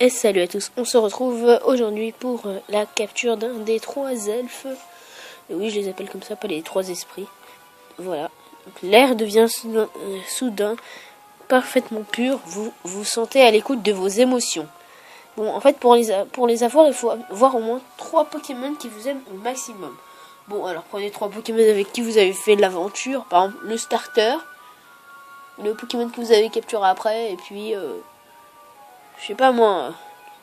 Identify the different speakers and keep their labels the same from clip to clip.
Speaker 1: Et salut à tous, on se retrouve aujourd'hui pour la capture d'un des 3 elfes. Et oui, je les appelle comme ça, pas les 3 esprits. Voilà. L'air devient soudain parfaitement pur. Vous vous sentez à l'écoute de vos émotions. Bon, en fait, pour les avoir, il faut avoir au moins 3 Pokémon qui vous aiment au maximum. Bon, alors prenez 3 Pokémon avec qui vous avez fait l'aventure. Par exemple, le starter, le Pokémon que vous avez capturé après, et puis... je sais pas moi,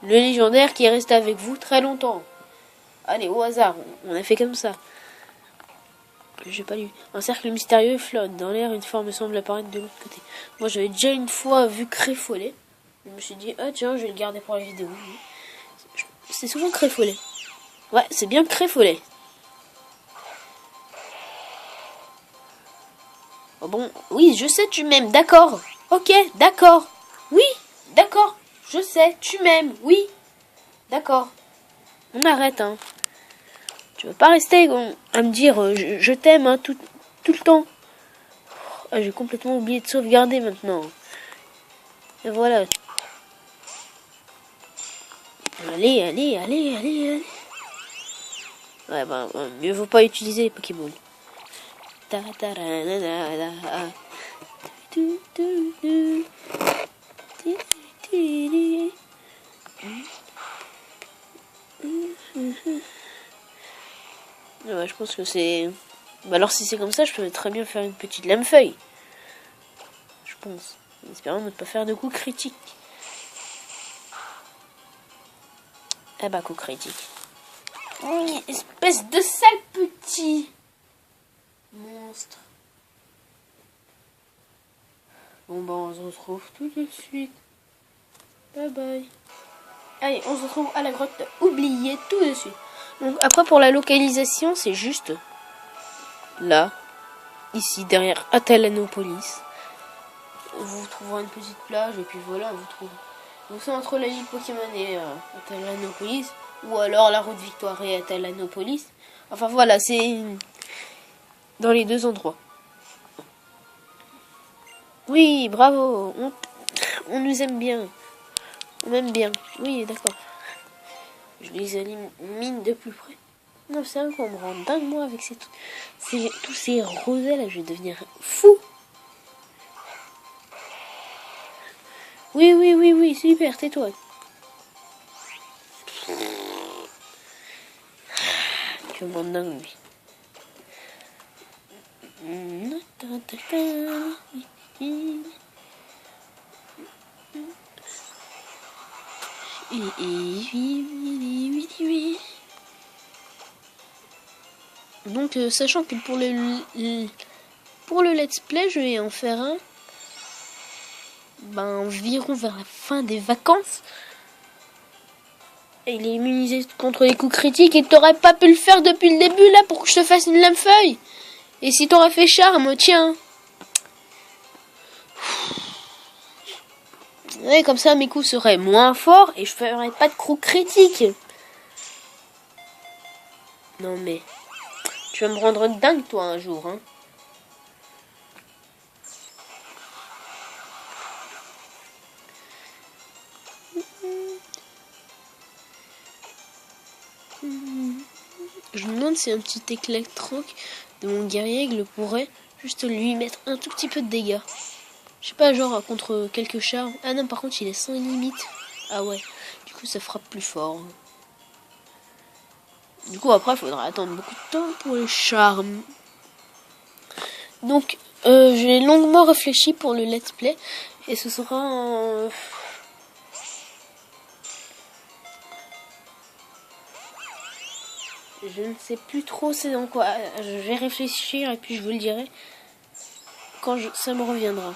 Speaker 1: le légendaire qui est resté avec vous très longtemps. Allez, au hasard, on a fait comme ça. J'ai pas lu. Un cercle mystérieux flotte dans l'air, une forme semble apparaître de l'autre côté. Moi j'avais déjà une fois vu Créfollet. Je me suis dit, ah tiens, je vais le garder pour la vidéo. C'est souvent Créfollet. Ouais, c'est bien Créfollet. Oh bon, oui, je sais, tu m'aimes, d'accord. Ok, d'accord. Oui, d'accord. Je sais, tu m'aimes, oui. D'accord. On arrête, hein. Tu vas pas rester à me dire je t'aime hein, tout le temps. Ah, j'ai complètement oublié de sauvegarder maintenant. Et voilà. Allez. Ouais, bah, mieux vaut pas utiliser les Pokéballs. Ouais, je pense que c'est... Bah alors si c'est comme ça, je peux très bien faire une petite lame-feuille. Je pense. En espérant ne pas faire de coups critiques. Ah bah, coup critique. Espèce de sale petit monstre. Bon bah on se retrouve tout de suite. Bye bye. Allez, on se retrouve à la grotte oubliée tout de suite. Donc après pour la localisation, c'est juste là, ici derrière Atalanopolis. Vous trouverez une petite plage et puis voilà, vous trouvez. Donc c'est entre la ville Pokémon et Atalanopolis, ou alors la route Victoire et Atalanopolis. Enfin voilà, c'est dans les deux endroits. Oui, bravo, on nous aime bien. On m'aime bien. Oui, d'accord. Je les élimine de plus près. Non, c'est un qu'on me rend dingue, moi, avec tous ces rosets là, je vais devenir fou. Oui, super, tais-toi. Tu me rends dingue, lui. Donc, sachant que pour le let's play, je vais en faire un environ vers la fin des vacances. Et il est immunisé contre les coups critiques et t'aurais pas pu le faire depuis le début là pour que je te fasse une lame-feuille. Et si t'aurais fait charme, tiens. Ouais, comme ça mes coups seraient moins forts et je ferais pas de coups critiques. Non mais, tu vas me rendre dingue toi un jour, hein. Je me demande si un petit éclectroc de mon guerrier aigle pourrait juste lui mettre un tout petit peu de dégâts. Je sais pas, genre contre quelques charmes. Ah non, par contre il est sans limite. Ah ouais, du coup ça frappe plus fort. Du coup après il faudra attendre beaucoup de temps pour les charmes. Donc j'ai longuement réfléchi pour le let's play. Et ce sera je ne sais plus trop c'est dans quoi. Je vais réfléchir et puis je vous le dirai quand ça me reviendra.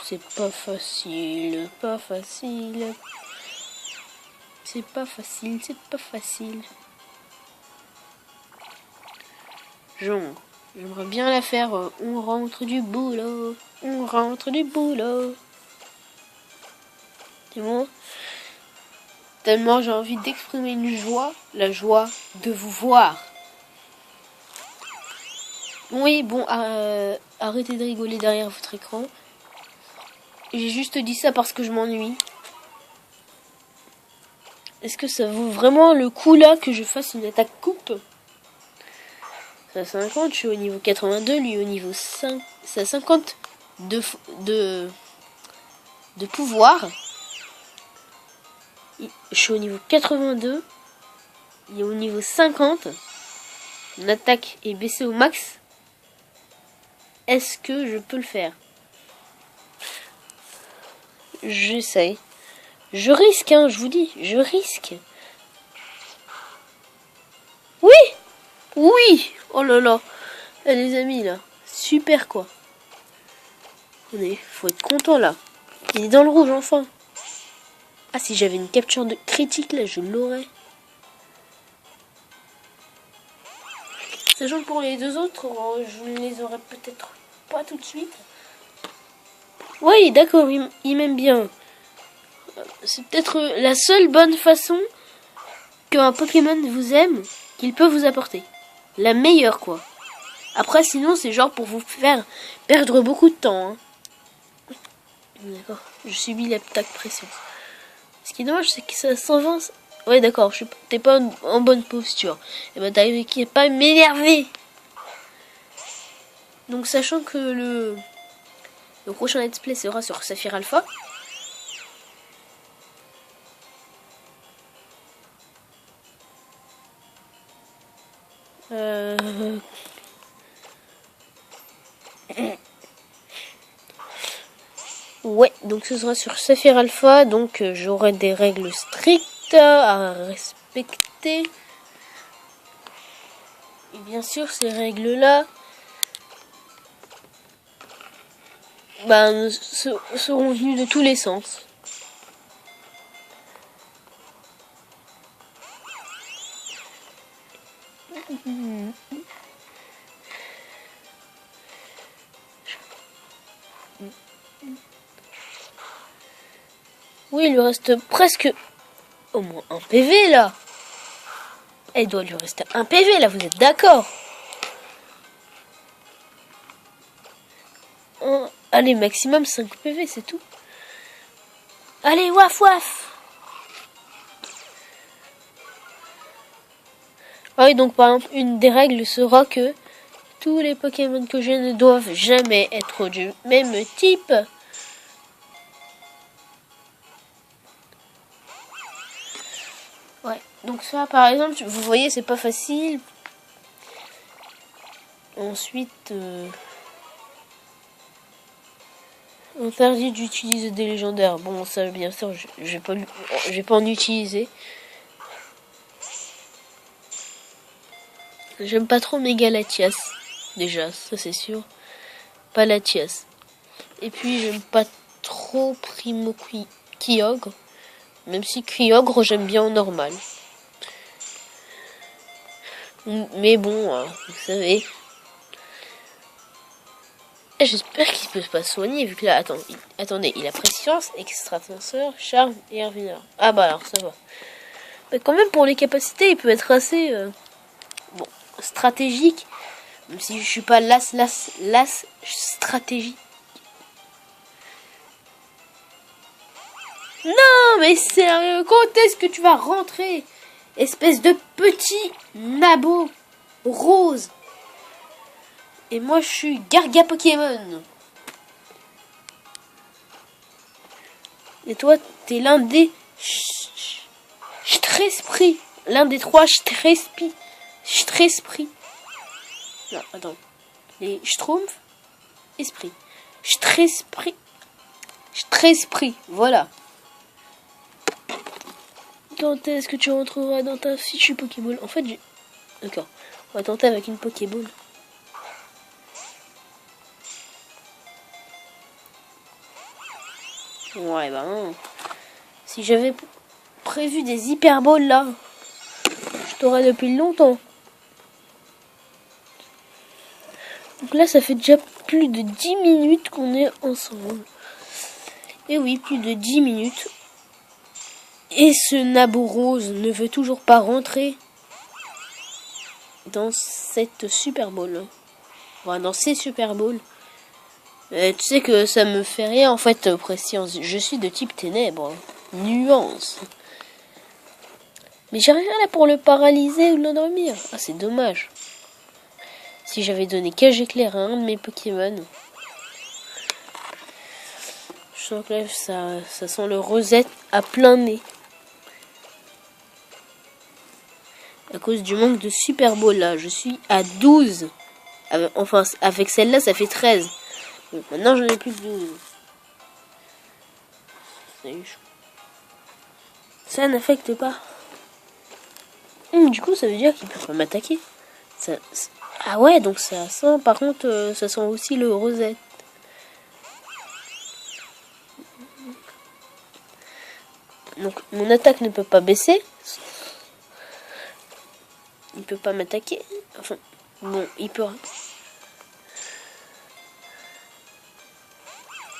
Speaker 1: C'est pas facile, pas facile. C'est pas facile, c'est pas facile. Genre, j'aimerais bien la faire. On rentre du boulot, on rentre du boulot. C'est bon. Tellement j'ai envie d'exprimer une joie, la joie de vous voir. Oui, bon, arrêtez de rigoler derrière votre écran. J'ai juste dit ça parce que je m'ennuie. Est-ce que ça vaut vraiment le coup là que je fasse une attaque coupe? Ça 50, je suis au niveau 82, lui au niveau 5. Ça 50 de pouvoir. Je suis au niveau 82. Il est au niveau 50. Mon attaque est baissée au max. Est-ce que je peux le faire? J'essaye. Je risque, hein, je vous dis, je risque. Oui! Oui! Oh là là! Eh, les amis, là. Super, quoi. Faut être content, là. Il est dans le rouge, enfin. Ah, si j'avais une capture de critique, là, je l'aurais. Sachant que pour les deux autres, je ne les aurais peut-être pas tout de suite. Oui, d'accord, il m'aime bien. C'est peut-être la seule bonne façon qu'un Pokémon vous aime qu'il peut vous apporter. La meilleure, quoi. Après, sinon, c'est genre pour vous faire perdre beaucoup de temps. Hein. D'accord, je subis l'attaque pression. Ce qui est dommage, c'est que ça 120... Ouais, d'accord, t'es pas en bonne posture. Et ben, t'arrives qui est pas m'énerver. Donc, sachant que le prochain let's play sera sur Saphir Alpha. Ouais, donc ce sera sur Saphir Alpha, donc j'aurai des règles strictes à respecter. Et bien sûr, ces règles-là seront venues de tous les sens. Oui, il lui reste presque au moins un PV là. Il doit lui rester un PV là, vous êtes d'accord? Allez, maximum 5 PV, c'est tout. Allez, waf waf. Ah oui, donc par exemple, une des règles sera que tous les Pokémon que j'ai ne doivent jamais être du même type. Ouais, donc ça par exemple, vous voyez, c'est pas facile. Ensuite, interdit d'utiliser des légendaires. Bon, ça bien sûr, je vais pas en utiliser. J'aime pas trop Méga Latias. Déjà, ça c'est sûr. Pas Latias. Et puis j'aime pas trop Primo Kyogre. Même si Kyogre j'aime bien en normal. Mais bon, vous savez. J'espère qu'il peut pas soigner vu que là, attendez, il a préscience, extraterrestre, charme et revenir. Ah bah alors ça va. Mais quand même pour les capacités, il peut être assez stratégique. Même si je suis pas las stratégie. Non mais sérieux, quand est-ce que tu vas rentrer? Espèce de petit nabo rose. Et moi je suis Garga Pokémon. Et toi t'es l'un des Stresprit. L'un des 3 Stresprit. Non, attends. Les Schtroumpfs. Esprit. Stresprit. Voilà. Quand est-ce que tu rentreras dans ta fichue Pokéball? En fait, j'ai... D'accord. On va tenter avec une Pokéball. Ouais, ben... Si j'avais prévu des hyperboles là, je t'aurais depuis longtemps. Donc là, ça fait déjà plus de 10 minutes qu'on est ensemble. Et oui, plus de 10 minutes. Et ce Nabo Rose ne veut toujours pas rentrer dans cette Super Bowl. Enfin, dans ces Super Bowls. Tu sais que ça me fait rien en fait, Prescience. Je suis de type ténèbres. Nuance. Mais j'ai rien là pour le paralyser ou l'endormir. Ah, c'est dommage. Si j'avais donné cage éclair à un de mes Pokémon. Je sens que là, ça sent le rosette à plein nez. À cause du manque de Super Bowl là. Je suis à 12. Enfin, avec celle-là, ça fait 13. Donc maintenant, j'en ai plus que 12. Ça n'affecte pas. Du coup, ça veut dire qu'il peut pas m'attaquer. Ah ouais, donc ça sent, par contre, ça sent aussi le rosette. Donc, mon attaque ne peut pas baisser. Il peut pas m'attaquer. Enfin, bon, il peut...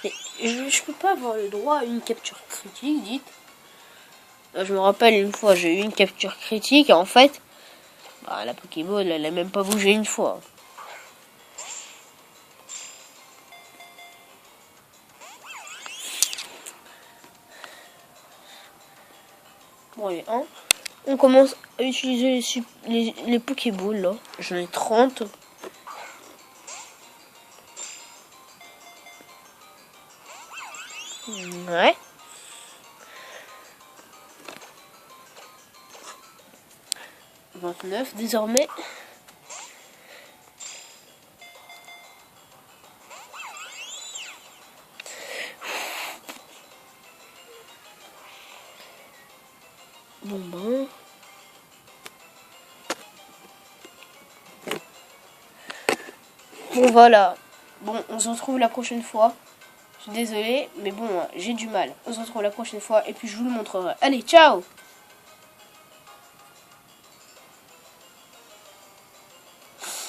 Speaker 1: Mais je peux pas avoir le droit à une capture critique, dites. Je me rappelle une fois, j'ai eu une capture critique et en fait, la Pokéball, elle a même pas bougé une fois. Bon, allez, on commence à utiliser les Pokéballs, là. J'en ai 30. Ouais. « 29 désormais. Bon ben. Bon voilà. Bon, on se retrouve la prochaine fois. Je suis désolée, mais bon, j'ai du mal. On se retrouve la prochaine fois et puis je vous le montrerai. Allez, ciao!